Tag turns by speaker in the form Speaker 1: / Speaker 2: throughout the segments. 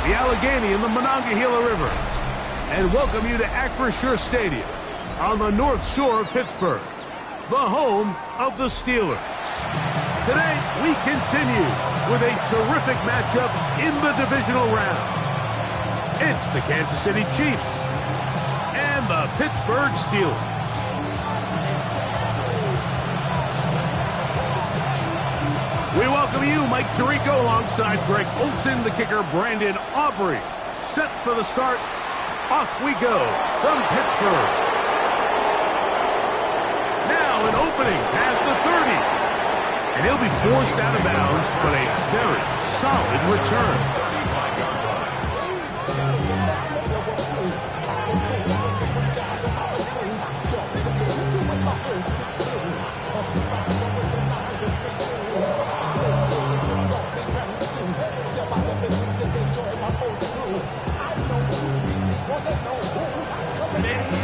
Speaker 1: the Allegheny and the Monongahela Rivers, and welcome you to Acrisure Stadium on the North Shore of Pittsburgh, the home of the Steelers. Today, we continue with a terrific matchup in the divisional round. It's the Kansas City Chiefs and the Pittsburgh Steelers. We welcome you, Mike Tirico, alongside Greg Olson, the kicker, Brandon Aubrey. Set for the start. Off we go from Pittsburgh. Now an opening past the 30. And he'll be forced out of bounds, but a very solid return.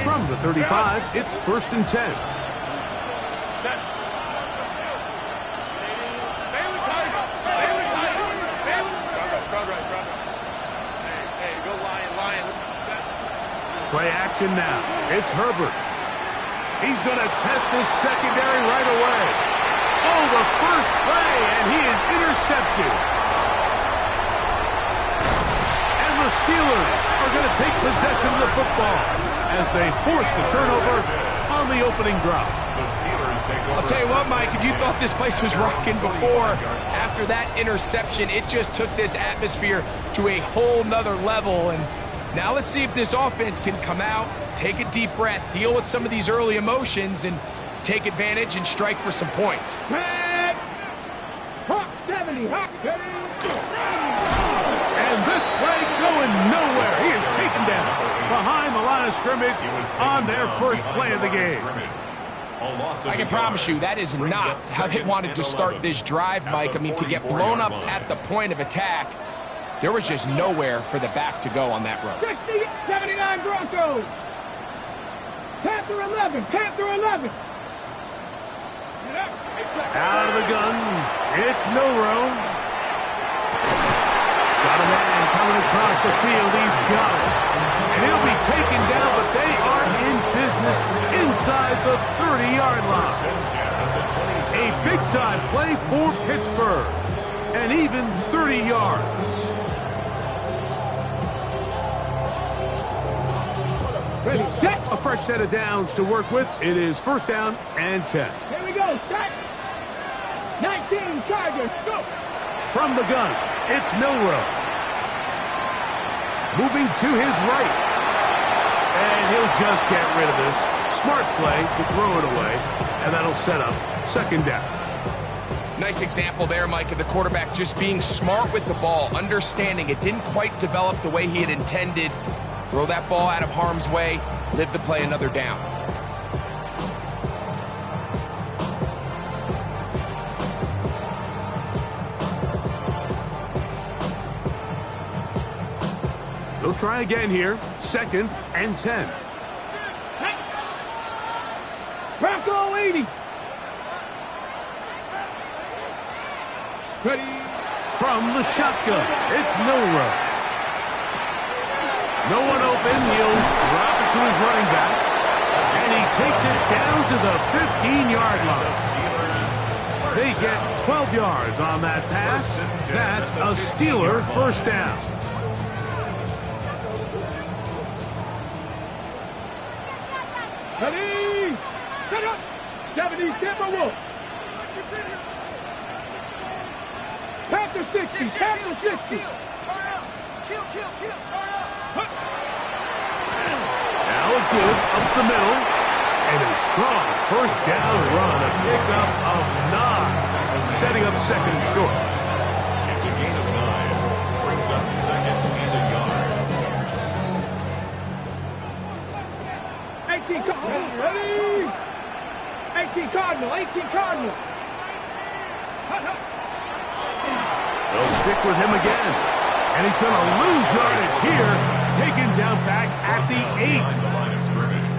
Speaker 1: From the 35, it's 1st and 10. Play action now. It's Herbert. He's going to test this secondary right away. Oh, the first play, and he is intercepted. And the Steelers are going to take possession of the football as they force the turnover on the opening drop.
Speaker 2: I'll tell you what, Mike, if you thought this place was rocking before, after that interception, it just took this atmosphere to a whole nother level. And now let's see if this offense can come out, take a deep breath, deal with some of these early emotions, and take advantage and strike for some points.
Speaker 1: And this play going nowhere. He is taken down behind the line of scrimmage on their first play of the game.
Speaker 2: I can promise you that is not how they wanted to start this drive, Mike. I mean, to get blown up at the point of attack, there was just nowhere for the back to go on that road.
Speaker 3: 79 Broncos. Panther 11. Panther 11.
Speaker 1: Out of the gun, it's Milroe. Got a man coming across the field. He's got it. And he'll be taken down, but they are in business inside the 30-yard line. A big-time play for Pittsburgh. And even 30 yards.
Speaker 3: Ready, set.
Speaker 1: A fresh set of downs to work with. It is 1st down and 10.
Speaker 3: Here we go, set. 19 Chargers, go.
Speaker 1: From the gun, it's Milroe. Moving to his right. And he'll just get rid of this. Smart play to throw it away. And that'll set up 2nd down.
Speaker 2: Nice example there, Mike, of the quarterback just being smart with the ball, understanding it didn't quite develop the way he had intended. Throw that ball out of harm's way, live to play another down.
Speaker 1: They'll try again here. 2nd and 10.
Speaker 3: Bronco 80. Ready.
Speaker 1: From the shotgun, it's Milroe. No one open. He'll drop it to his running back. And he takes it down to the 15-yard line. They get 12 yards on that pass. That's a Steeler 1st down.
Speaker 3: Ready. Set up. 70 Timberwolf. Panther 60. Panther 60.
Speaker 1: Now a good up the middle. And a strong 1st down run. A pickup of 9. Setting up 2nd and short.
Speaker 4: It's a gain of 9. Brings up 2nd and a yard.
Speaker 3: 18 Cardinal. Ready. 18 Cardinal. 18 Cardinal.
Speaker 1: They'll stick with him again. And he's going to lose yardage here. Taken down back at the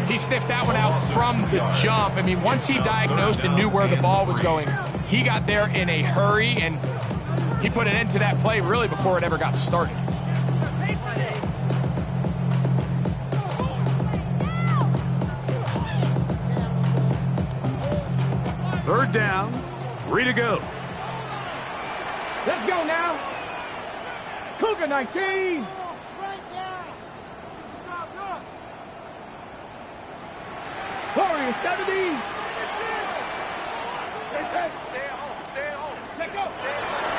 Speaker 1: 8.
Speaker 2: He sniffed that one out from the jump. I mean, once he diagnosed and knew where the ball was going, he got there in a hurry, and he put an end to that play really before it ever got started.
Speaker 1: Third down, 3 to go.
Speaker 3: Let's go now. Cougar 19. Warrior 70.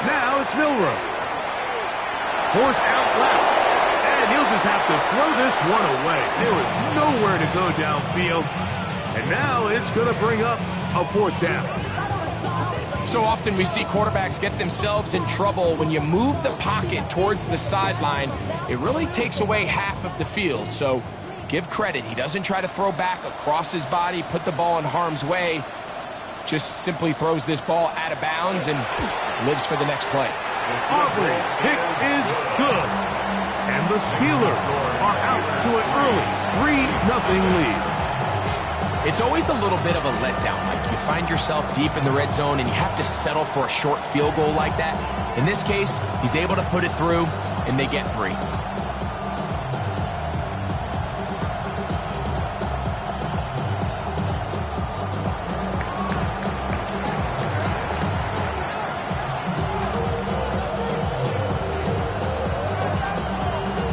Speaker 1: Now it's Milrow. Forced out left. And he'll just have to throw this one away. There was nowhere to go downfield. And now it's going to bring up a fourth down.
Speaker 2: So often we see quarterbacks get themselves in trouble when you move the pocket towards the sideline. It really takes away half of the field. So give credit. He doesn't try to throw back across his body, put the ball in harm's way. Just simply throws this ball out of bounds and lives for the next play.
Speaker 1: Auburn's kick is good. And the Steelers are out to an early 3-0 lead.
Speaker 2: It's always a little bit of a letdown. Like you find yourself deep in the red zone and you have to settle for a short field goal like that. In this case, he's able to put it through and they get 3.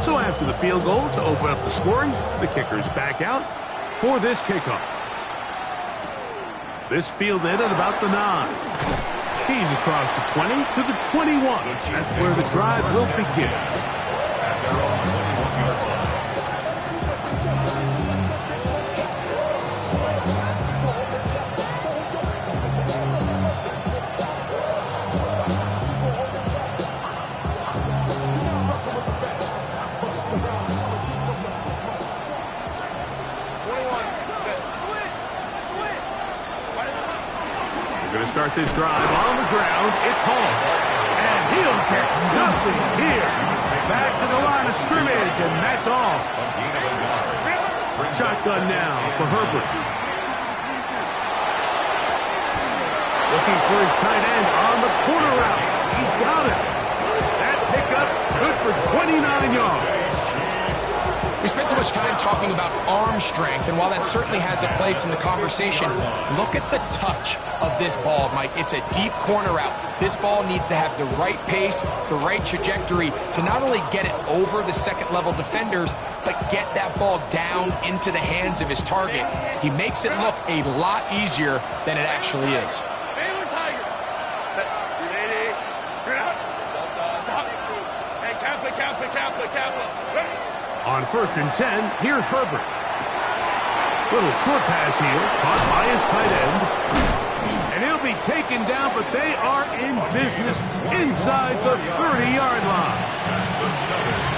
Speaker 1: So after the field goal to open up the scoring, the kicker's back out for this kickoff. This fielded at about the 9. He's across the 20 to the 21. That's where the drive will begin. Start this drive on the ground. It's Hall. And he'll get nothing here. Back to the line of scrimmage, and that's all. Shotgun now for Herbert. Looking for his tight end on the corner route. He's got it. That pickup good for 29 yards.
Speaker 2: We spent so much time talking about arm strength, and while that certainly has a place in the conversation, look at the touch of this ball, Mike. It's a deep corner route. This ball needs to have the right pace, the right trajectory to not only get it over the second-level defenders, but get that ball down into the hands of his target. He makes it look a lot easier than it actually is.
Speaker 1: On 1st and 10, here's Herbert. Little short pass here, caught by his tight end. And he'll be taken down, but they are in business inside the 30-yard line.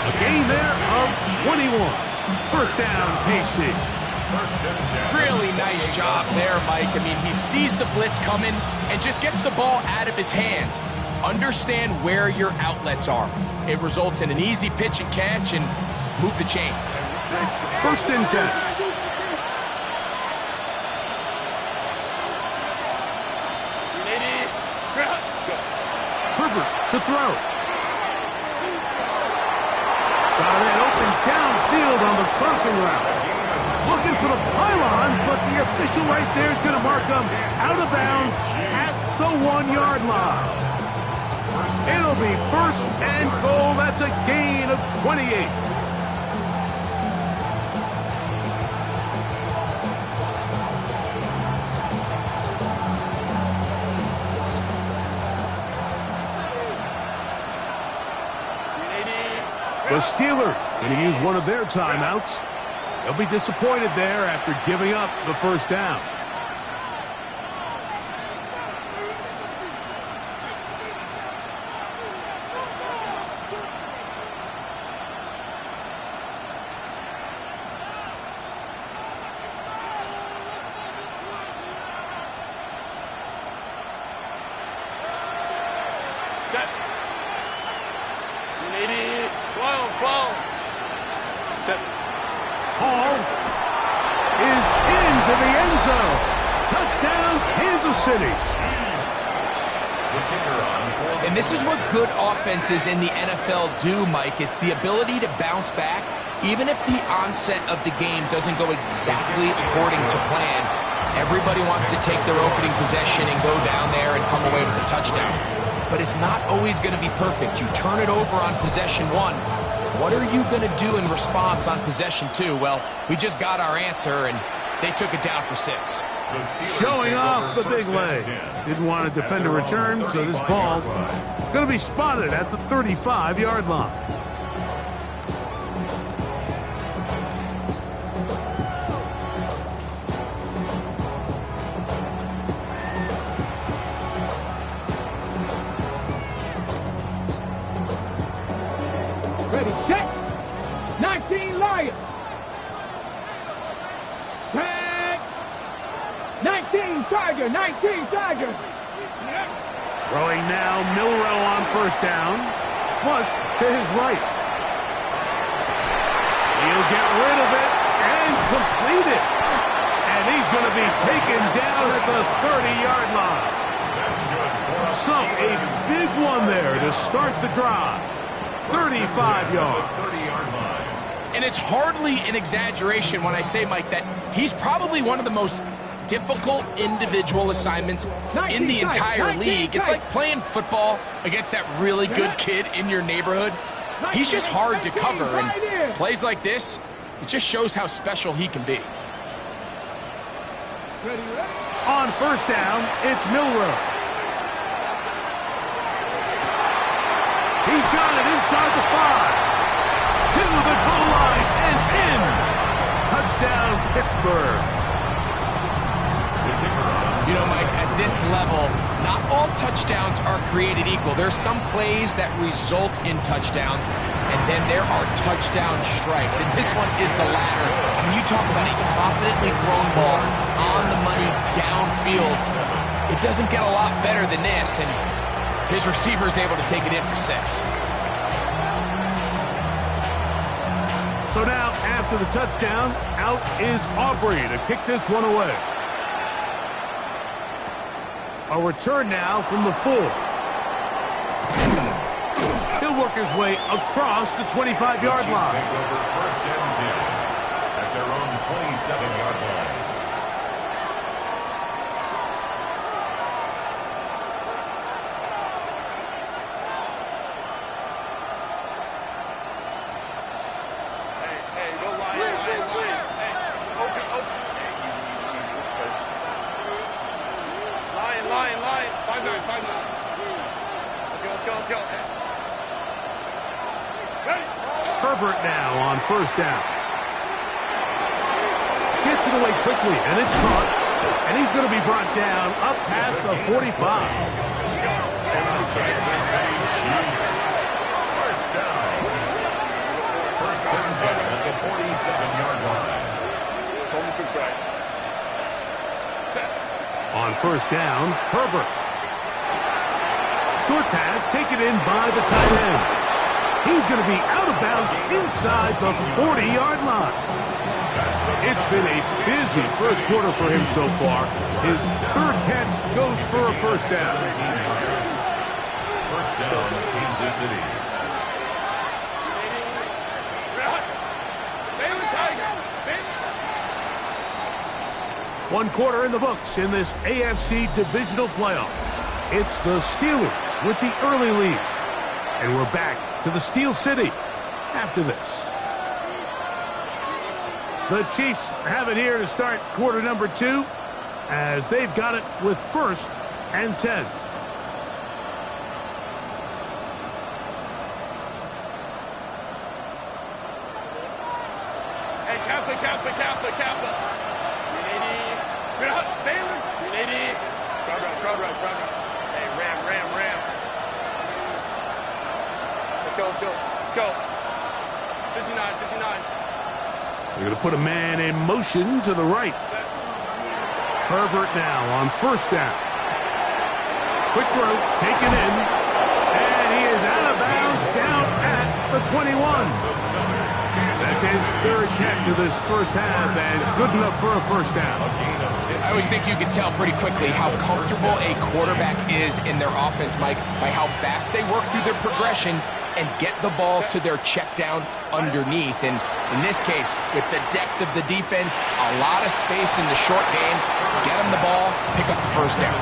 Speaker 1: A gain there of 21. First down, KC.
Speaker 2: Really nice job there, Mike. I mean, he sees the blitz coming and just gets the ball out of his hands. Understand where your outlets are. It results in an easy pitch and catch and move the chains.
Speaker 1: 1st and 10. Herbert to throw. Got it open downfield on the crossing route. Looking for the pylon, but the official right there is going to mark him out of bounds at the 1-yard line. It'll be 1st and goal. That's a gain of 28. The Steelers going to use one of their timeouts. They'll be disappointed there after giving up the first down. Hall is into the end zone. Touchdown, Kansas City.
Speaker 2: And this is what good offenses in the NFL do, Mike. It's the ability to bounce back, even if the onset of the game doesn't go exactly according to plan. Everybody wants to take their opening possession and go down there and come away with a touchdown. But it's not always going to be perfect. You turn it over on possession 1. What are you going to do in response on possession 2? Well, we just got our answer, and they took it down for 6.
Speaker 1: Showing off the big leg. Didn't want to defend a return, so this ball going to be spotted at the 35-yard line.
Speaker 3: Ready, set. 19 Lions. 10. 19 Tiger. 19 Tiger.
Speaker 1: Throwing now, Milrow on first down. Flush to his right. He'll get rid of it and complete it. And he's going to be taken down at the 30-yard line. So a big one there to start the drive. 35 yards.
Speaker 2: And it's hardly an exaggeration when I say, Mike, that he's probably one of the most difficult individual assignments in the entire league. It's like playing football against that really good kid in your neighborhood. He's just hard to cover, and plays like this, it just shows how special he can be.
Speaker 1: On first down, it's Milrow. He's got it inside the 5. To the goal line and in. Touchdown, Pittsburgh.
Speaker 2: You know, Mike, at this level, not all touchdowns are created equal. There's some plays that result in touchdowns, and then there are touchdown strikes. And this one is the latter. When you talk about a confidently thrown ball on the money downfield, it doesn't get a lot better than this, and his receiver is able to take it in for 6.
Speaker 1: So now, after the touchdown, out is Aubrey to kick this one away. A return now from the 4. He'll work his way across the 25-yard line.
Speaker 4: First down 10 at their own 27-yard line.
Speaker 1: Herbert now on first down. Gets it away quickly, and it's caught. And he's going to be brought down up past the 45.
Speaker 4: First down. First down 10 at the 47-yard line.
Speaker 1: On first down, Herbert. Short pass taken in by the tight end. He's going to be out of bounds inside the 40-yard line. It's been a busy first quarter for him so far. His third catch goes for a first down.
Speaker 4: First down, Kansas City.
Speaker 1: One quarter in the books in this AFC divisional playoff. It's the Steelers with the early lead. And we're back to the Steel City after this. The Chiefs have it here to start quarter number 2 as they've got it with first and 10.
Speaker 3: Hey, Kappa. Baylor. Crowd right. Hey, ram. Let's go. 59.
Speaker 1: They're going to put a man in motion to the right. Herbert now on first down. Quick throw, taken in. And he is out of bounds down at the 21. That's his third catch of this first half, and good enough for a first down.
Speaker 2: I always think you can tell pretty quickly how comfortable a quarterback is in their offense, Mike, by how fast they work through their progression and get the ball to their check down underneath. And in this case, with the depth of the defense, a lot of space in the short game, get them the ball, pick up the first down.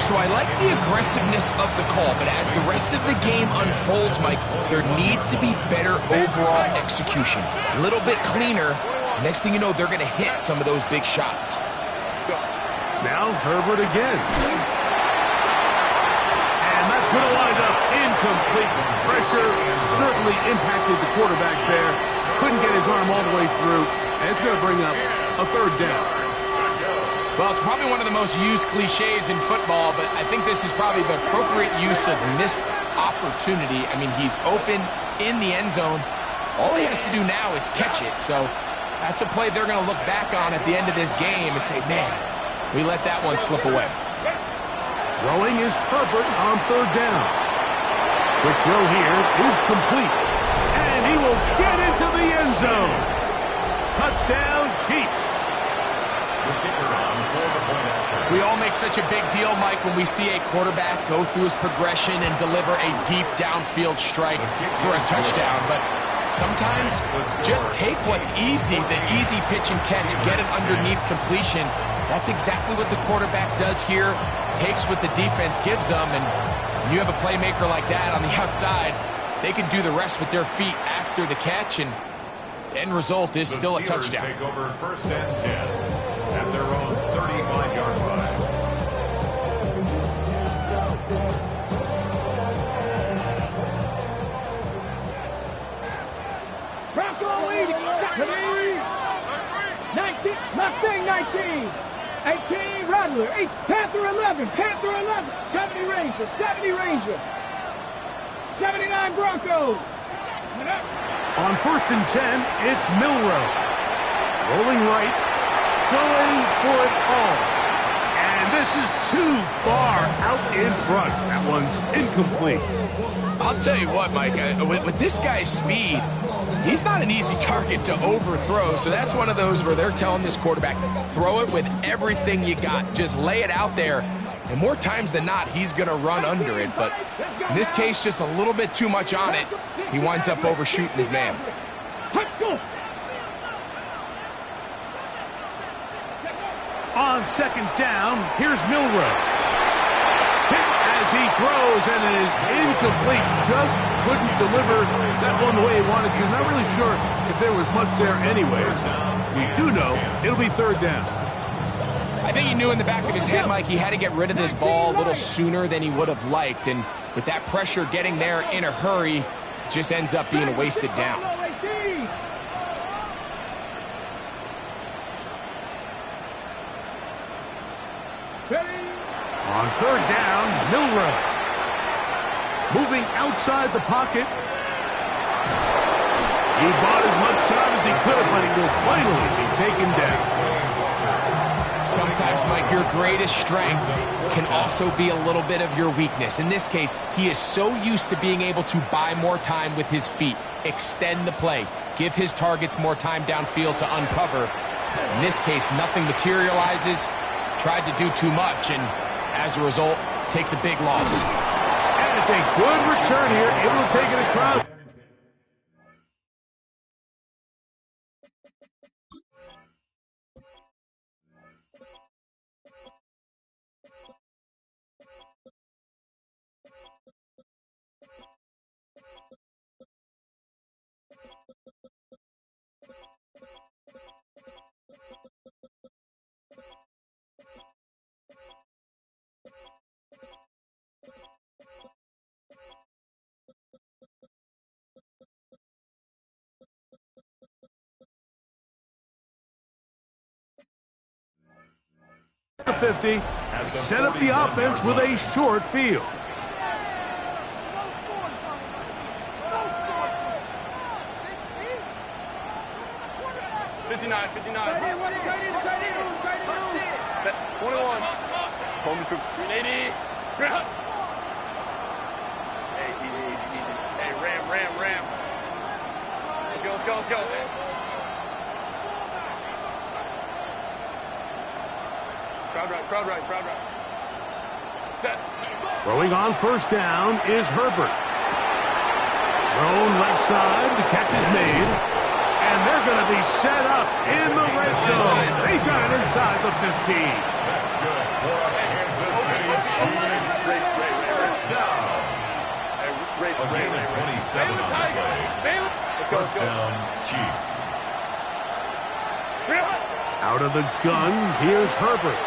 Speaker 2: So I like the aggressiveness of the call, but as the rest of the game unfolds, Mike, there needs to be better overall execution. A little bit cleaner. Next thing you know, they're going to hit some of those big shots.
Speaker 1: Now Herbert again. And that's going to wind up incomplete. Pressure certainly impacted the quarterback there. Couldn't get his arm all the way through, and it's going to bring up a third down.
Speaker 2: Well, it's probably one of the most used cliches in football, but I think this is probably the appropriate use of missed opportunity. I mean, he's open in the end zone. All he has to do now is catch it. So that's a play they're going to look back on at the end of this game and say, man, we let that one slip away.
Speaker 1: Throwing is Herbert on third down. Quick throw here is complete. And he will get into the end zone. Touchdown, Chiefs.
Speaker 2: We all make such a big deal, Mike, when we see a quarterback go through his progression and deliver a deep downfield strike for a touchdown. But sometimes just take what's easy, the easy pitch and catch, get it underneath completion. That's exactly what the quarterback does here, takes what the defense gives them, and you have a playmaker like that on the outside, they can do the rest with their feet after the catch, and the end result is still a touchdown.
Speaker 4: Take over first and 10 at their own 35-yard line.
Speaker 3: Bronco leading. 19, Mustang 19. 18, Rattler. 8, Panther 11. Panther 11. 70 Ranger. 70 Ranger. 79 Broncos.
Speaker 1: On first and 10, it's Milroe. Rolling right, going for it all. And this is too far out in front. That one's incomplete.
Speaker 2: I'll tell you what, Mike, with this guy's speed, he's not an easy target to overthrow, so that's one of those where they're telling this quarterback, throw it with everything you got. Just lay it out there, and more times than not, he's going to run under it. But in this case, just a little bit too much on it. He winds up overshooting his man.
Speaker 1: On second down, here's Milroe. Hit as he throws, and it is incomplete. Just couldn't deliver that one the way he wanted to. Not really sure if there was much there anyways. We do know it'll be third down.
Speaker 2: I think he knew in the back of his head, Mike, he had to get rid of this ball a little sooner than he would have liked. And with that pressure getting there in a hurry, it just ends up being a wasted down.
Speaker 1: On third down, Milroe. Moving outside the pocket. He bought as much time as he could, but he will finally be taken down.
Speaker 2: Sometimes, Mike, your greatest strength can also be a little bit of your weakness. In this case, he is so used to being able to buy more time with his feet, extend the play, give his targets more time downfield to uncover. In this case, nothing materializes, tried to do too much, and as a result, takes a big loss.
Speaker 1: And it's a good return here, able to take it across. The 50, set up the offense with a short field.
Speaker 5: Set 21. Home troop 380. Hey, easy. Hey, ram. Let's go, man. Crowd right. Set.
Speaker 1: Throwing on first down is Herbert. Thrown left side, the catch is made. And they're going to be set up in the red zone. They've got it inside the 15.
Speaker 4: That's good for Kansas City Chiefs. First down. A gain of 27 on the play. First down, Chiefs.
Speaker 1: Out of the gun, here's Herbert.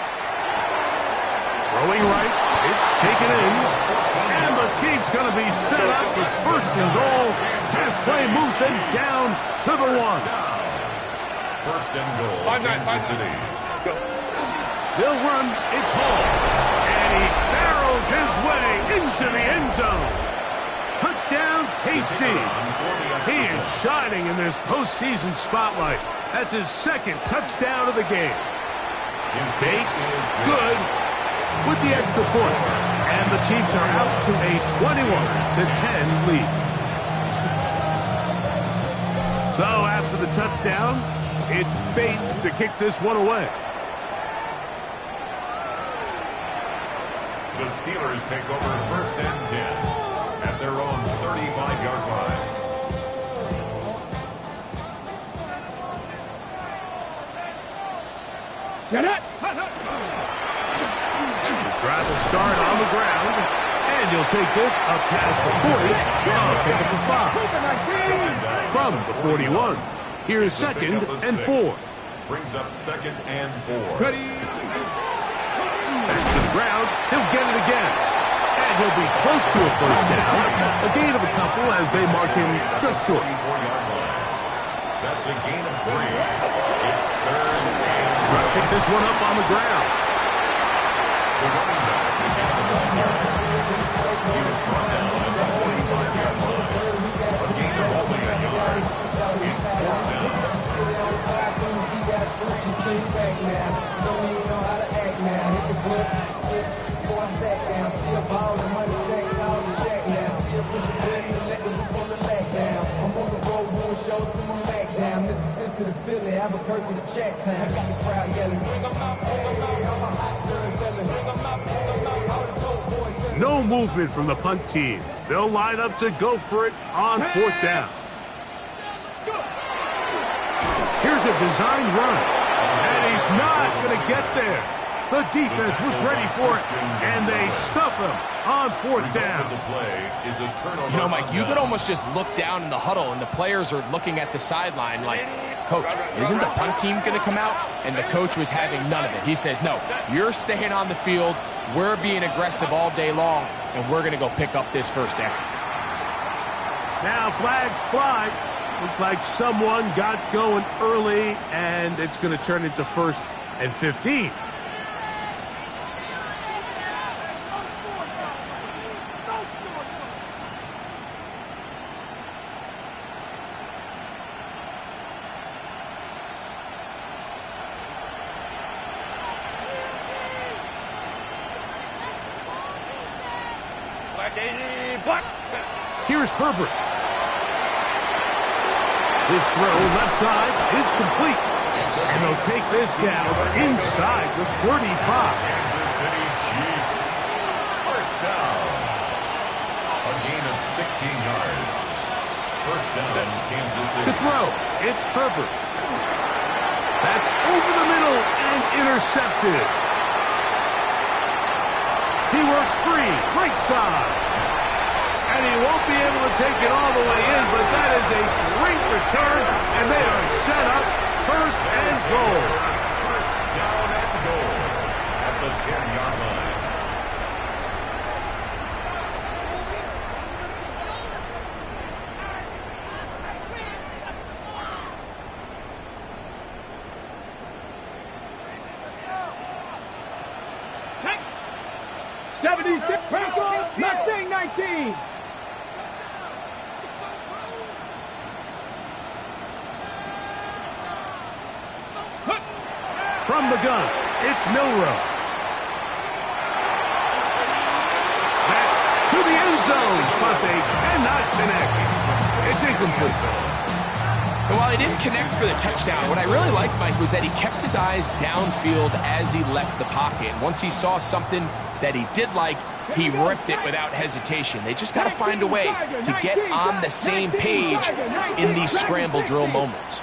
Speaker 1: Throwing right, it's taken in. And the Chiefs going to be set up with first and goal. This play moves them down to the 1.
Speaker 4: First and goal, Kansas City.
Speaker 1: They'll run, it's Hall. And he barrels his way into the end zone. Touchdown, KC. He is shining in this postseason spotlight. That's his second touchdown of the game. Bates, good, with the extra point. And the Chiefs are out to a 21-10 lead. So after the touchdown, it's Bates to kick this one away.
Speaker 4: The Steelers take over first and 10 at their own 35-yard line.
Speaker 3: Get it!
Speaker 1: Drive will start on the ground, and he'll take this up past the 40. Pick up the 5. From the 41, here's second and 4.
Speaker 4: Brings up second and 4.
Speaker 3: Ready?
Speaker 1: Back to the ground, he'll get it again. And he'll be close to a first down. A gain of a couple as they mark him just short.
Speaker 4: 34-yard line. That's a gain of 3. It's third and
Speaker 1: Try to pick this one up on the ground.
Speaker 4: the running back began the ball carrier. He was brought down at the 45-yard line. A gain of only a yard. It's fourth down.
Speaker 1: No movement from the punt team. They'll line up to go for it on fourth down. Here's a design run. And he's not going to get there. The defense was ready for it, and they stuff him on fourth down.
Speaker 4: The play is a turnover.
Speaker 2: You know, Mike, you could almost just look down in the huddle, and the players are looking at the sideline like, Coach, isn't the punt team going to come out? And the coach was having none of it. He says, no, you're staying on the field. We're being aggressive all day long, and we're going to go pick up this first down.
Speaker 1: Now flags fly. Looks like someone got going early, and it's going to turn into first and 15. Here's Herbert. His throw left side is complete. And they'll take this down inside the 35.
Speaker 4: Kansas City Chiefs. First down. A gain of 16 yards. First down, Kansas City.
Speaker 1: To throw, it's Herbert. That's over the middle and intercepted. He works free, right side. And he won't be able to take it all the way in, but that is a great return, and they are set up first and goal.
Speaker 4: First down and goal at the 10-yard line.
Speaker 3: Hey! 76 Franco, Mustang 19.
Speaker 1: From the gun, it's Milrow. That's to the end zone, but they cannot connect. It's incomplete.
Speaker 2: And while he didn't connect for the touchdown, what I really liked, Mike, was that he kept his eyes downfield as he left the pocket. Once he saw something that he did like, He ripped it without hesitation. They just got to find a way to get on the same page in these scramble drill moments.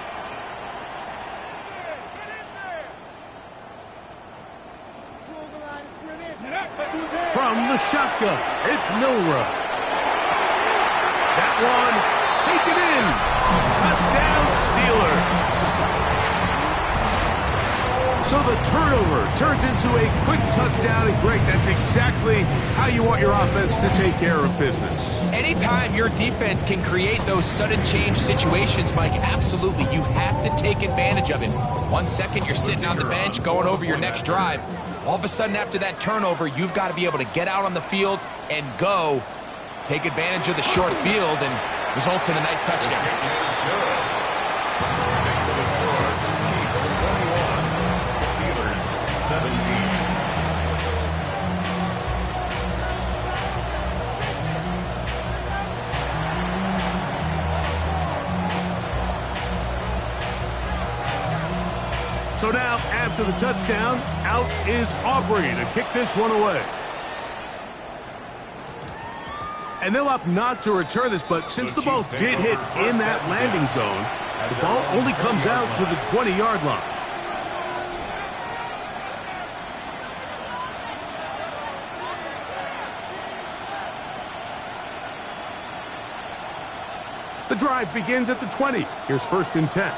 Speaker 1: From the shotgun, it's Milroe. That one, take it in. Touchdown, Steelers. So the turnover turns into a quick touchdown, and Greg, that's exactly how you want your offense to take care of business.
Speaker 2: Anytime your defense can create those sudden change situations, Mike, absolutely, you have to take advantage of it. 1 second, you're sitting on the bench, going over your next drive. All of a sudden, after that turnover, you've got to be able to get out on the field and go. Take advantage of the short field and results in a nice touchdown.
Speaker 1: So now, after the touchdown, out is Aubrey to kick this one away. And they'll opt not to return this, but since the ball did hit in that landing zone, the ball only comes out to the 20-yard line. The drive begins at the 20. Here's 1st and 10.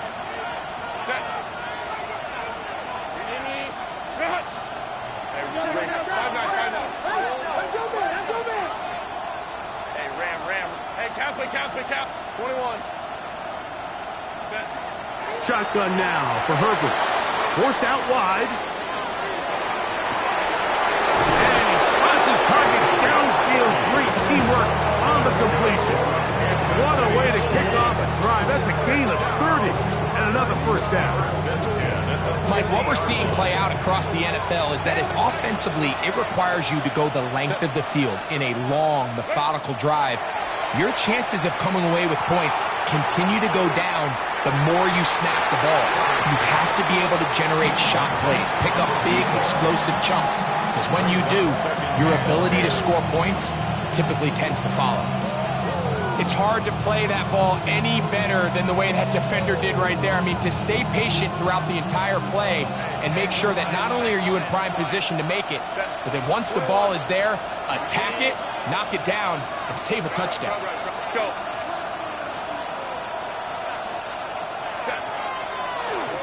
Speaker 5: Cap, 21.
Speaker 1: Shotgun now for Herbert. Forced out wide. And he spots his target downfield. Great teamwork on the completion. What a way to kick off a drive. That's a gain of 30 and another 1st down.
Speaker 2: Mike, what we're seeing play out across the NFL is that if offensively it requires you to go the length of the field in a long, methodical drive, your chances of coming away with points continue to go down the more you snap the ball. You have to be able to generate shot plays, pick up big, explosive chunks, because when you do, your ability to score points typically tends to follow. It's hard to play that ball any better than the way that defender did right there. I mean, to stay patient throughout the entire play and make sure that not only are you in prime position to make it, but that once the ball is there, attack it, knock it down, and save a touchdown.
Speaker 5: Go.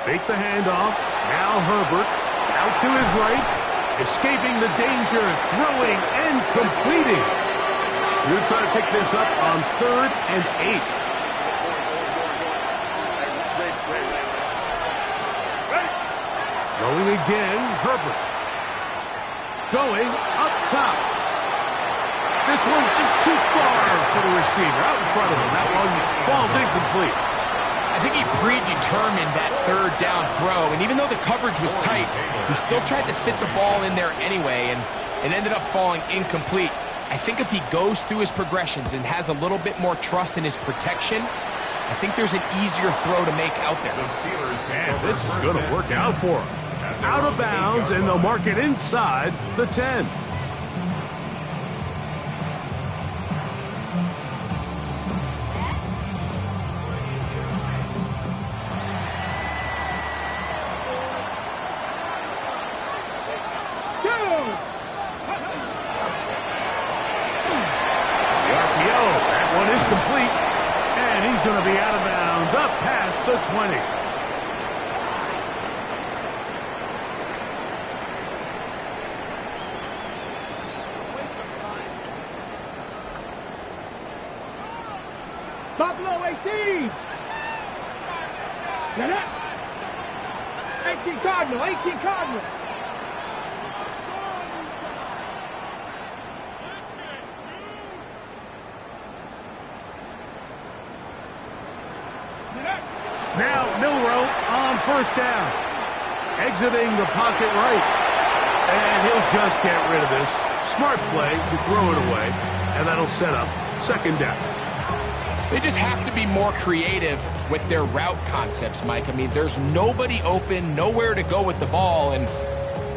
Speaker 1: Fake the handoff. Now Herbert out to his right, escaping the danger, throwing and completing. You're going to try to pick this up on 3rd and 8. Throwing again, Herbert. Going up top. This one just too far for the receiver. Out in front of him. That one falls incomplete.
Speaker 2: I think he predetermined that 3rd down throw, and even though the coverage was tight, he still tried to fit the ball in there anyway, and it ended up falling incomplete. I think if he goes through his progressions and has a little bit more trust in his protection, I think there's an easier throw to make out there.
Speaker 1: And this is going to work out for him. Out of bounds, and they'll mark it inside the 10. Going to be out of bounds, up past the 20.
Speaker 3: Buffalo 18. 18 Cardinal, 18 Cardinal.
Speaker 1: Now Milroe on 1st down. Exiting the pocket right. And he'll just get rid of this. Smart play to throw it away. And that'll set up 2nd down.
Speaker 2: They just have to be more creative with their route concepts, Mike. I mean, there's nobody open, nowhere to go with the ball, and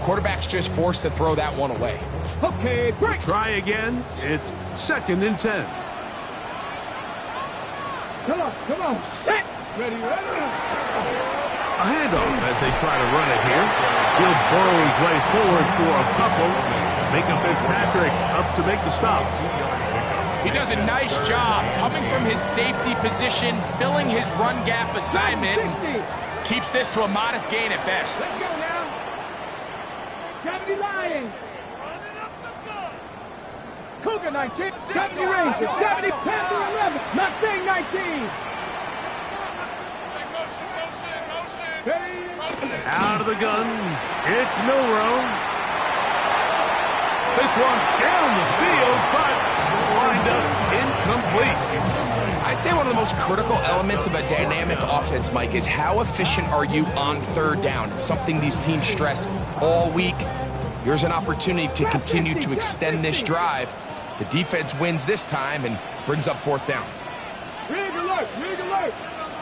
Speaker 2: quarterback's just forced to throw that one away.
Speaker 3: Okay, break.
Speaker 1: Try again. It's 2nd and 10.
Speaker 3: Come on. Set. Ready.
Speaker 1: A handoff as they try to run it here. He'll burrow his way forward for a couple. Micah Fitzpatrick up to make the stop.
Speaker 2: He does a nice job coming from his safety position, filling his run gap assignment, and keeps this to a modest gain at best.
Speaker 3: Let's go now. 70 Lions. Cougar 19. 70 Rangers. 70 Panther 11. Mustang 19.
Speaker 1: Out of the gun. It's Milrow. This one down the field, but lined up incomplete.
Speaker 2: I'd say one of the most critical elements of a dynamic offense, Mike, is how efficient are you on 3rd down. It's something these teams stress all week. Here's an opportunity to continue to extend this drive. The defense wins this time and brings up 4th down.
Speaker 3: Rig alert.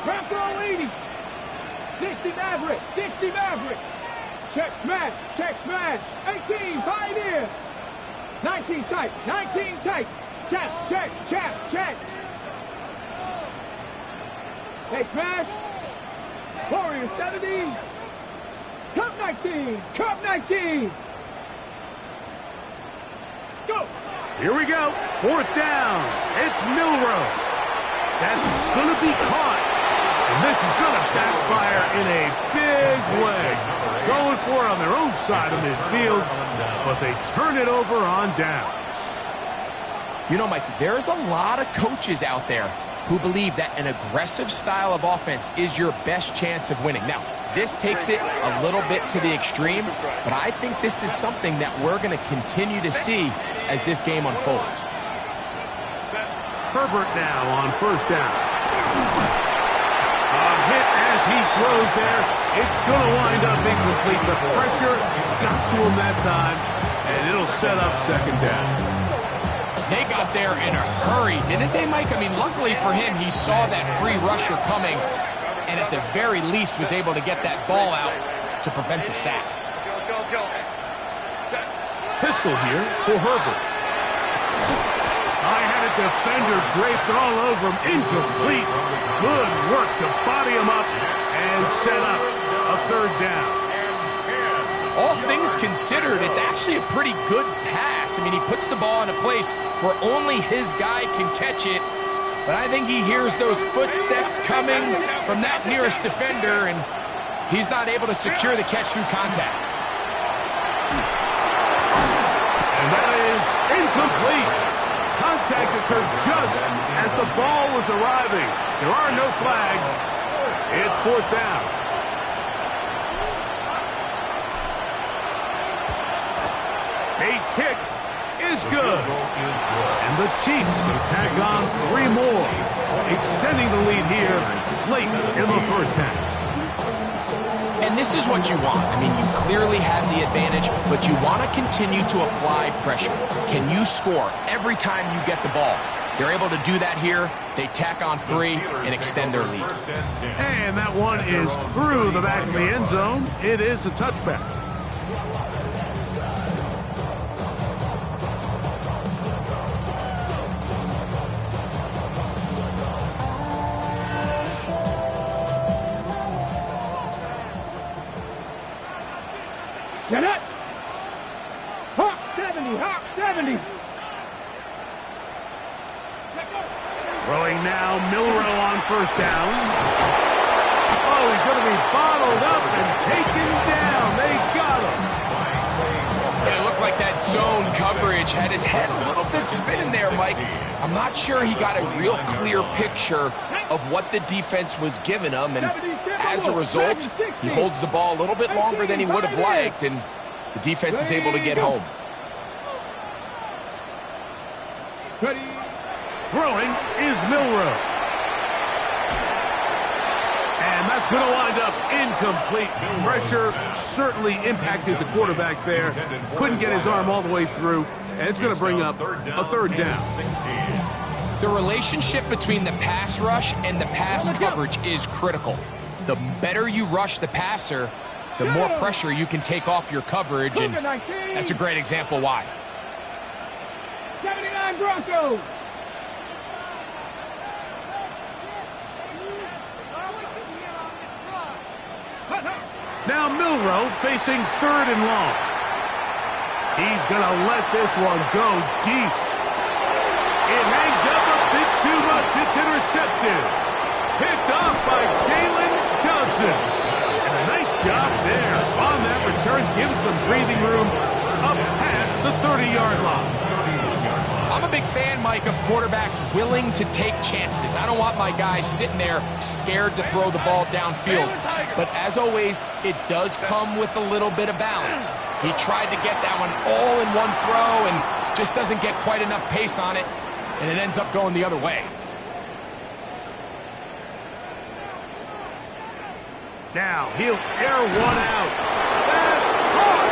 Speaker 3: Ground throw 80. 60 Maverick. Check smash. 18, Pioneer. 19 tight. Check. Hey, smash. Warrior 70. Cup 19. Let's go.
Speaker 1: Here we go. 4th down. It's Milrow. That's going to be caught. And this is going to backfire in a big way. Going for it on their own side of midfield, but they turn it over on downs.
Speaker 2: You know, Mike, there's a lot of coaches out there who believe that an aggressive style of offense is your best chance of winning. Now, this takes it a little bit to the extreme, but I think this is something that we're going to continue to see as this game unfolds.
Speaker 1: Herbert now on 1st down. A hit as he throws there. It's going to wind up incomplete. The pressure got to him that time, and it'll set up 2nd down.
Speaker 2: They got there in a hurry, didn't they, Mike? I mean, luckily for him, he saw that free rusher coming, and at the very least was able to get that ball out to prevent the sack.
Speaker 1: Pistol here for Herbert. I had a defender draped all over him. Incomplete. Good work to body him up and set up a 3rd down.
Speaker 2: All things considered, it's actually a pretty good pass. I mean, he puts the ball in a place where only his guy can catch it. But I think he hears those footsteps coming from that nearest defender, and he's not able to secure the catch through contact.
Speaker 1: And that is incomplete. Contact occurred just as the ball was arriving. There are no flags. It's 4th down. Bates' kick is good. And the Chiefs tack on 3 more, extending the lead here late in the 1st half.
Speaker 2: And this is what you want. I mean, you clearly have the advantage, but you want to continue to apply pressure. Can you score every time you get the ball? They're able to do that here. They tack on 3 and extend their lead.
Speaker 1: And that one is through the back of the end zone. It is a touchback.
Speaker 3: Get it! Hawk 70!
Speaker 1: Throwing now, Milrow on 1st down. Oh, he's going to be bottled up and taken down. They got him.
Speaker 2: Yeah, it looked like that zone coverage had his head a little bit spinning there, Mike. I'm not sure he got a real clear picture of what the defense was giving him, and as a result, he holds the ball a little bit longer than he would have liked, and the defense is able to get home.
Speaker 1: Throwing is Milrow. And that's going to wind up incomplete. Pressure certainly impacted the quarterback there. Couldn't get his arm all the way through, and it's going to bring up a 3rd down.
Speaker 2: The relationship between the pass rush and the pass coverage is critical. The better you rush the passer, the more pressure you can take off your coverage, and that's a great example why.
Speaker 3: 79 Broncos.
Speaker 1: Now Milroe facing 3rd and long. He's going to let this one go deep. It hangs up a bit too much. It's intercepted. Picked off by Jalen Johnson. And a nice job there on that return. Gives them breathing room up past the 30-yard line.
Speaker 2: I'm a big fan, Mike, of quarterbacks willing to take chances. I don't want my guys sitting there scared to throw the ball downfield. But as always, it does come with a little bit of balance. He tried to get that one all in one throw and just doesn't get quite enough pace on it, and it ends up going the other way.
Speaker 1: Now he'll air one out. That's caught.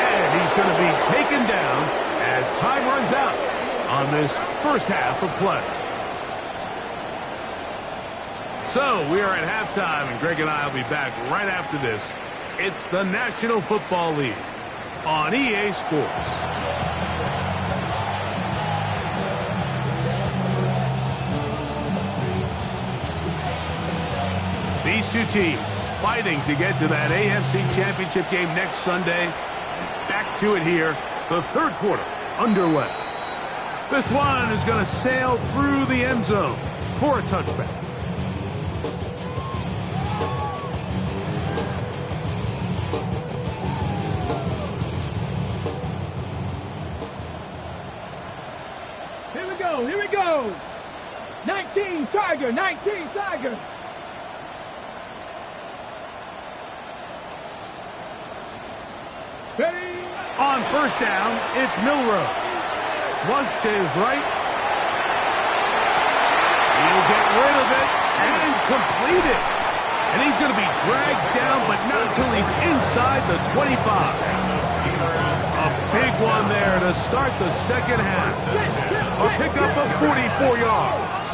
Speaker 1: And he's going to be taken down as time runs out on this first half of play. So we are at halftime, and Greg and I will be back right after this. It's the National Football League on EA Sports. These two teams fighting to get to that AFC Championship game next Sunday. Back to it here, the 3rd quarter underway. This one is going to sail through the end zone for a touchback.
Speaker 3: Here we go. 19 Tiger, 19 Tiger. Ready?
Speaker 1: On first down, it's Milroe. Flush to his right. He'll get rid of it and complete it. And he's going to be dragged down, but not until he's inside the 25. A big one there to start the second half. A pickup of 44 yards.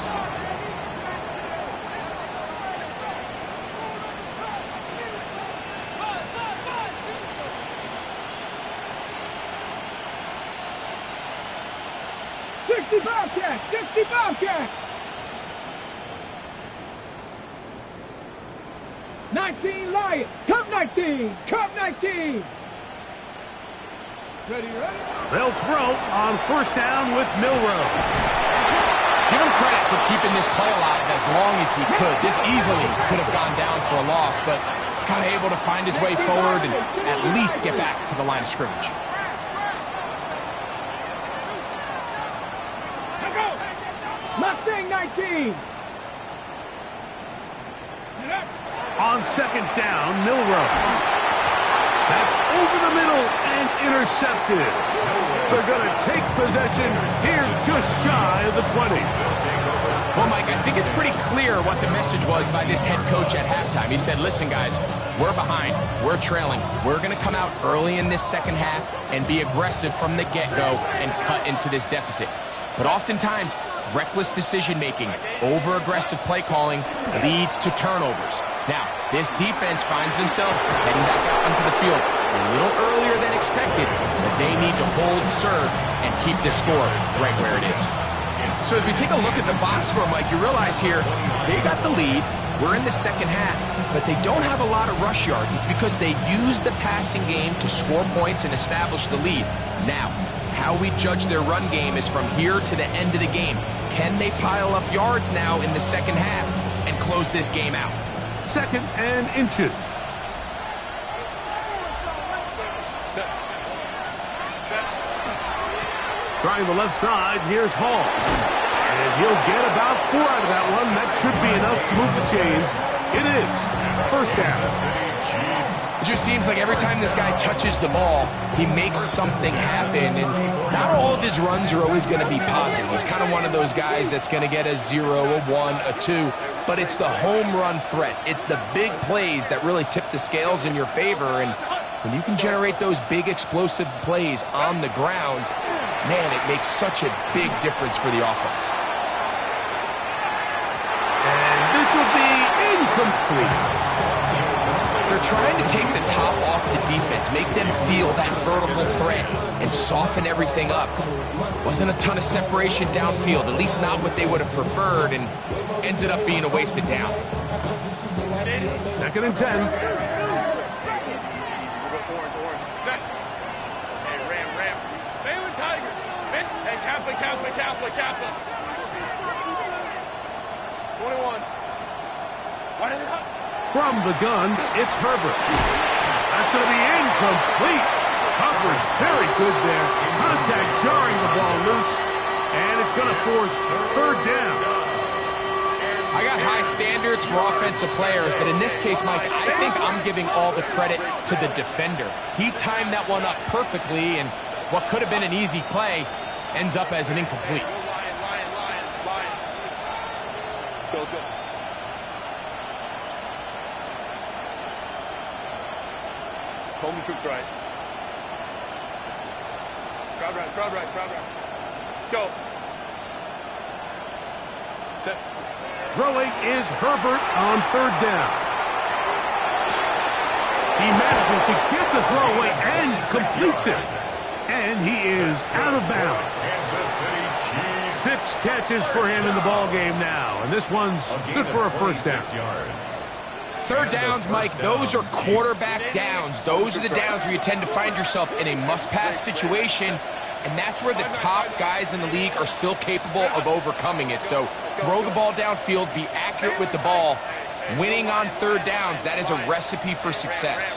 Speaker 3: Bobcat, 60 Bobcat. 19 Lion, come 19, come 19. Ready?
Speaker 1: They'll throw on first down with Milroe.
Speaker 2: Give him credit for keeping this play alive as long as he could. This easily could have gone down for a loss, but he's kind of able to find his way forward and at least get back to the line of scrimmage.
Speaker 3: Mustang 19.
Speaker 1: On second down, Milroe. That's over the middle and intercepted. They're going to take possession here just shy of the 20.
Speaker 2: Well, Mike, I think it's pretty clear what the message was by this head coach at halftime. He said, listen, guys, we're behind. We're trailing. We're going to come out early in this second half and be aggressive from the get-go and cut into this deficit. But oftentimes, reckless decision-making, over-aggressive play calling leads to turnovers. Now, this defense finds themselves heading back out into the field a little earlier than expected, but they need to hold serve and keep this score right where it is. So as we take a look at the box score, Mike, you realize here, they got the lead. We're in the second half, but they don't have a lot of rush yards. It's because they use the passing game to score points and establish the lead. Now, how we judge their run game is from here to the end of the game. Can they pile up yards now in the second half and close this game out?
Speaker 1: 2nd and inches. Trying the left side, here's Hall. And he'll get about 4 out of that one. That should be enough to move the chains. It is first down.
Speaker 2: It just seems like every time this guy touches the ball, he makes something happen. And not all of his runs are always going to be positive. He's kind of one of those guys that's going to get a 0, a 1, a 2. But it's the home run threat. It's the big plays that really tip the scales in your favor. And when you can generate those big explosive plays on the ground, man, it makes such a big difference for the offense.
Speaker 1: And this will be incomplete.
Speaker 2: They're trying to take the top off the defense, make them feel that vertical threat, and soften everything up. Wasn't a ton of separation downfield, at least not what they would have preferred, and ended up being a wasted down.
Speaker 1: 2nd and 10.
Speaker 5: Kappa. 21.
Speaker 1: From the gun, it's Herbert. That's going to be incomplete. Coverage very good there. Contact jarring the ball loose, and it's going to force 3rd down.
Speaker 2: I got high standards for offensive players, but in this case, Mike, I think I'm giving all the credit to the defender. He timed that one up perfectly, and what could have been an easy play ends up as an incomplete.
Speaker 5: Lion. Go. Home troops right. Crowd right. Let's go. Set.
Speaker 1: Throwing is Herbert on 3rd down. He manages to get the throw away and completes it. And he is out of bounds. 6 catches for him in the ball game now, and this one's good for a 1st down.
Speaker 2: 3rd downs, Mike, those are quarterback downs. Those are the downs where you tend to find yourself in a must-pass situation, and that's where the top guys in the league are still capable of overcoming it. So throw the ball downfield, be accurate with the ball. Winning on 3rd downs, that is a recipe for success.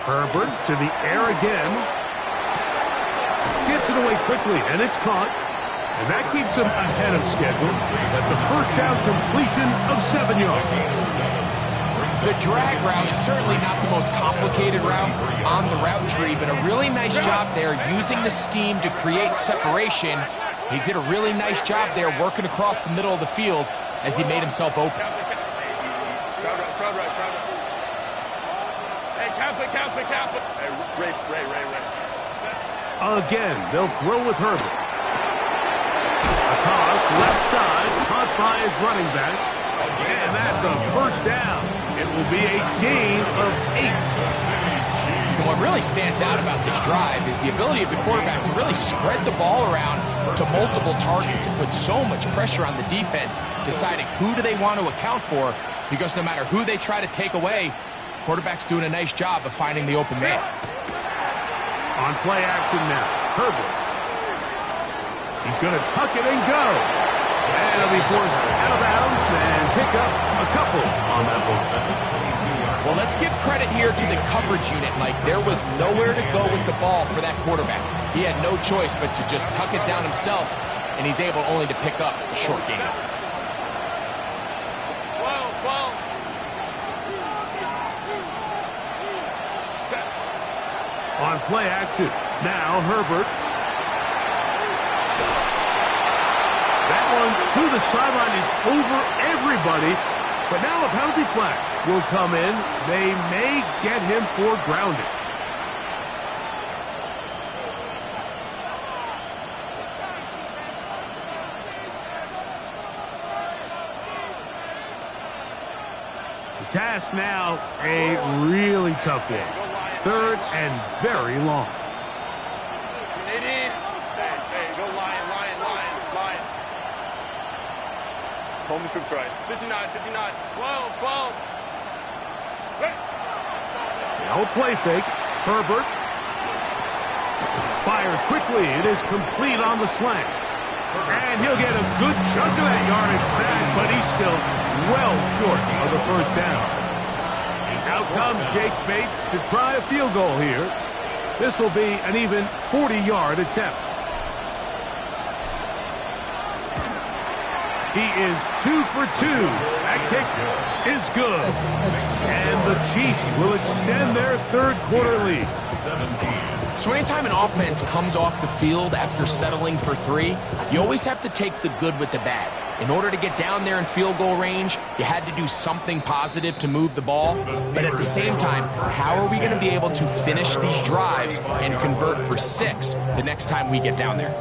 Speaker 1: Herbert to the air again. Gets it away quickly, and it's caught. And that keeps him ahead of schedule. That's a 1st down completion of 7 yards.
Speaker 2: The drag route is certainly not the most complicated route on the route tree, but a really nice job there using the scheme to create separation. He did a really nice job there working across the middle of the field as he made himself open.
Speaker 5: Crowd right. Hey, Kappa. Hey, Ray.
Speaker 1: Again, they'll throw with Herbert. A toss, left side, caught by his running back. And that's a 1st down. It will be a gain of 8.
Speaker 2: And what really stands out about this drive is the ability of the quarterback to really spread the ball around to multiple targets and put so much pressure on the defense, deciding who do they want to account for, because no matter who they try to take away, quarterback's doing a nice job of finding the open man.
Speaker 1: On play action now, Herbert. He's going to tuck it and go. And he'll be forced out of bounds and pick up a couple on that one.
Speaker 2: Well, let's give credit here to the coverage unit, Mike. There was nowhere to go with the ball for that quarterback. He had no choice but to just tuck it down himself, and he's able only to pick up a short gain.
Speaker 1: On play action, now Herbert. That one to the sideline is over everybody, but now a penalty flag will come in. They may get him for grounding. The task now, a really tough one. 3rd and very long.
Speaker 5: Go Lion. Home troops right. 59. 12.
Speaker 1: Now a play fake. Herbert fires quickly. It is complete on the slant. And he'll get a good chunk of that yardage back, but he's still well short of the 1st down. Out comes Jake Bates to try a field goal here. This will be an even 40-yard attempt. He is 2 for 2. That kick is good. And the Chiefs will extend their 3rd quarter lead.
Speaker 4: 17.
Speaker 2: So anytime an offense comes off the field after settling for 3, you always have to take the good with the bad. In order to get down there in field goal range, you had to do something positive to move the ball. But at the same time, how are we going to be able to finish these drives and convert for 6 the next time we get down there?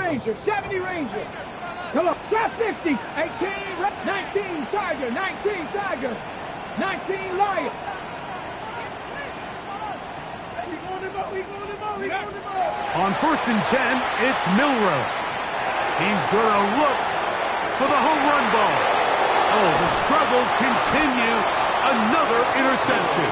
Speaker 3: Ranger, 70 Ranger. Come on, drop 60, 18, 19, Tiger, 19, Tiger, 19, Lion.
Speaker 1: On 1st and 10, it's Milroe. He's going to look for the home run ball. Oh, the struggles continue. Another interception.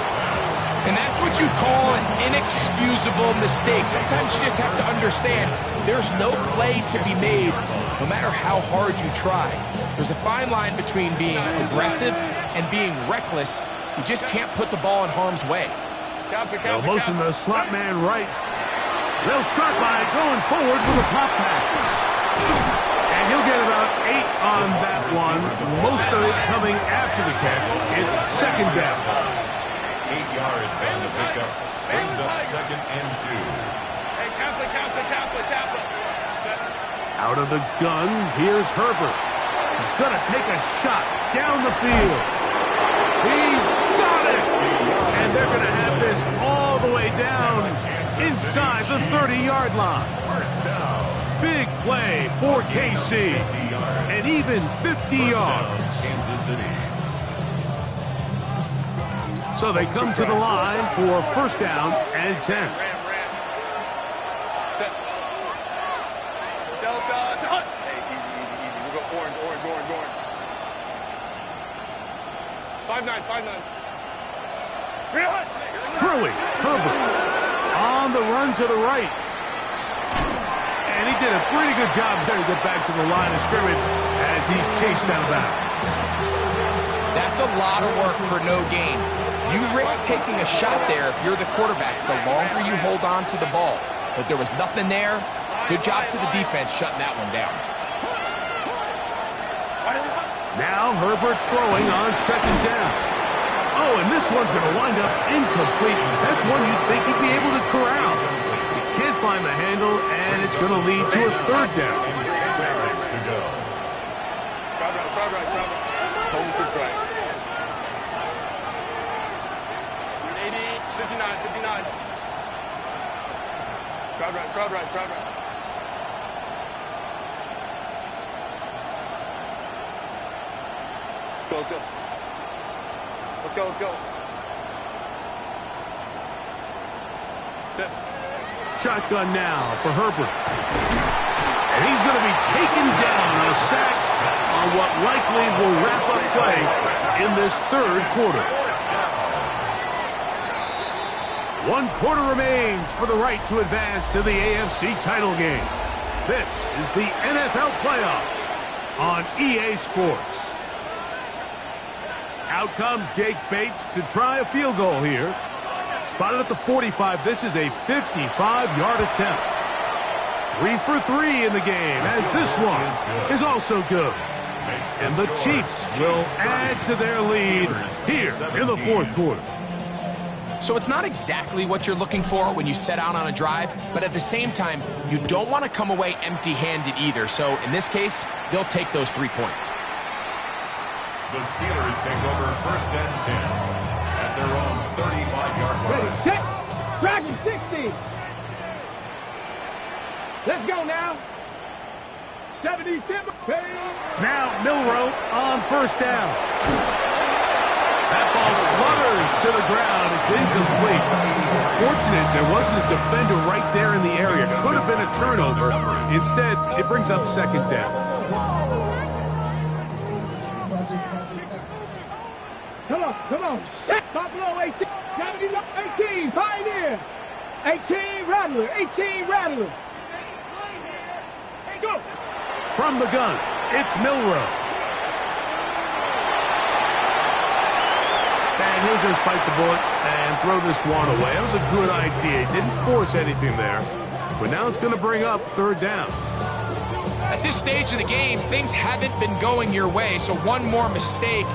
Speaker 2: And that's what you call an inexcusable mistake. Sometimes you just have to understand there's no play to be made, no matter how hard you try. There's a fine line between being aggressive and being reckless. You just can't put the ball in harm's way.
Speaker 1: They'll motion the slot man right. They'll start by going forward with a pop pass. And he'll get about 8 on that one. Most of it coming after the catch. It's 2nd down.
Speaker 4: 8 yards on the pickup. Brings up 2nd and 2.
Speaker 5: Hey, Kappa.
Speaker 1: Out of the gun, here's Herbert. He's going to take a shot down the field. He's got it! And they're going to have this all the way down inside the 30-yard line.
Speaker 4: First down.
Speaker 1: Big play for KC. And even 50 yards.
Speaker 4: Kansas City.
Speaker 1: So they come to the line for 1st down and 10.
Speaker 5: Ram. Set. Delta. Hunt. Hey, easy. We'll go orange. 5-9.
Speaker 1: Throwing. Herbert on the run to the right. And he did a pretty good job there to get back to the line of scrimmage as he's chased out of bounds.
Speaker 2: That's a lot of work for no gain. You risk taking a shot there if you're the quarterback the longer you hold on to the ball. But there was nothing there. Good job to the defense shutting that one down.
Speaker 1: Now Herbert throwing on 2nd down. Oh, and this one's going to wind up incomplete. That's one you'd think he'd be able to corral. He can't find the handle, and it's going to lead to a 3rd down.
Speaker 4: To go.
Speaker 5: Crowd right. Home troops right. 80, 59. Crowd right. Let's go. Tip.
Speaker 1: Shotgun now for Herbert. And he's going to be taken down, a sack on what likely will wrap up play in this 3rd quarter. 1 quarter remains for the right to advance to the AFC title game. This is the NFL playoffs on EA Sports. Out comes Jake Bates to try a field goal here. Spotted at the 45. This is a 55-yard attempt. 3 for 3 in the game, as this one is also good. And the Chiefs will add to their lead here in the 4th quarter.
Speaker 2: So it's not exactly what you're looking for when you set out on a drive, but at the same time, you don't want to come away empty-handed either. So in this case, they'll take those 3 points.
Speaker 4: The Steelers take over 1st and 10 at their own 35-yard line.
Speaker 3: Ready, set, Dragon 60. Let's go now. 70 Timber.
Speaker 1: Now Milroe on 1st down. That ball flutters to the ground. It's incomplete. Fortunate there wasn't a defender right there in the area. Could have been a turnover. Instead, it brings up 2nd down.
Speaker 3: Come on. Set. Buffalo 18. 18. Pioneer. 18. Rattler. 18. Rattler. Go.
Speaker 1: From the gun, it's Milroe. And he'll just bite the bullet and throw this one away. That was a good idea. He didn't force anything there. But now it's going to bring up 3rd down.
Speaker 2: At this stage of the game, things haven't been going your way, so one more mistake,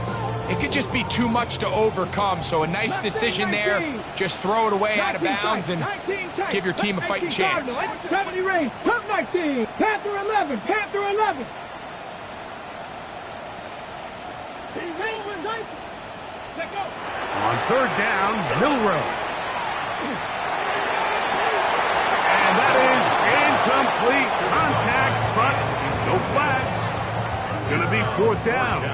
Speaker 2: it could just be too much to overcome. So a nice decision there. Just throw it away out of bounds and give your team a fighting chance.
Speaker 3: 70 range. Top 19. Panther 11. Panther 11.
Speaker 1: On 3rd down, Milroe. And that is incomplete. Contact but no flags. It's going to be 4th down.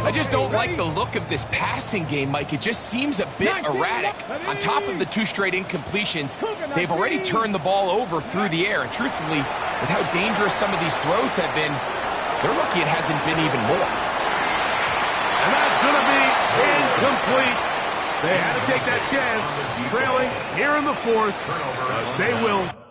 Speaker 2: I just don't like the look of this passing game, Mike. It just seems a bit erratic. On top of the 2 straight incompletions, they've already turned the ball over through the air. And truthfully, with how dangerous some of these throws have been, they're lucky it hasn't been even more.
Speaker 1: And that's going to be incomplete. They had to take that chance, trailing here in the 4th. They will.